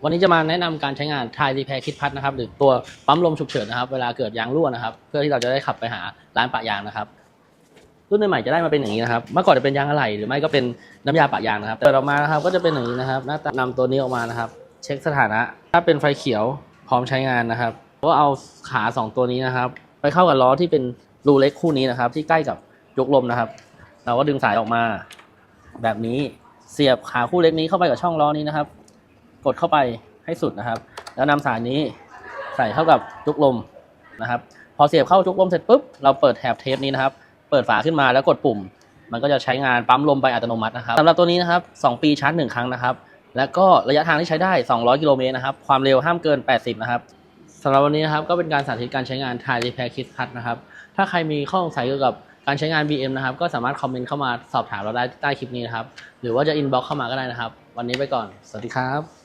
วันนี้จะมาแนะนำการใช้งาน Thai Repair Kit พัดนะครับหรือตัวปั๊มลมฉุกเฉินนะครับเวลาเกิดยางรั่วนะครับเพื่อที่เราจะได้ขับไปหาร้านปะยางนะครับรุ่นใหม่จะได้มาเป็นอย่างนี้นะครับเมื่อก่อนจะเป็นยางอะไหล่หรือไม่ก็เป็นน้ำยาปะยางนะครับแต่ออกมานะครับก็จะเป็นอย่างนี้นะครับหน้าตานำตัวนี้ออกมานะครับเช็คสถานะถ้าเป็นไฟเขียวพร้อมใช้งานนะครับก็เอาขา2ตัวนี้นะครับไปเข้ากับล้อที่เป็นรูเล็กคู่นี้นะครับที่ใกล้กับยกลมนะครับเราก็ดึงสายออกมาแบบนี้เสียบขาคู่เล็กนี้เข้าไปกับช่องล้อนี้นะครับกดเข้าไปให้สุดนะครับแล้วนำสายนี้ใส่เข้ากับจุกลมนะครับพอเสียบเข้าจุกลมเสร็จปุ๊บเราเปิดแถบเทปนี้นะครับเปิดฝาขึ้นมาแล้วกดปุ่มมันก็จะใช้งานปั๊มลมไปอัตโนมัตินะครับสำหรับตัวนี้นะครับ2 ปีชาร์จ1 ครั้งนะครับและก็ระยะทางที่ใช้ได้200 กิโลเมตรนะครับความเร็วห้ามเกิน80นะครับสำหรับวันนี้นะครับก็เป็นการสาธิตการใช้งาน Thai Repair Kit พัดนะครับถ้าใครมีข้อสงสัยเกี่ยวกับการใช้งาน BM นะครับก็สามารถคอมเมนต์เข้ามาสอบถามเราได้ใต้คลิปนี้นะครับหรือว่าจะอินบ็อกซ์เข้ามาก็ได้นะครับวันนี้ไปก่อนสวัสดีครับ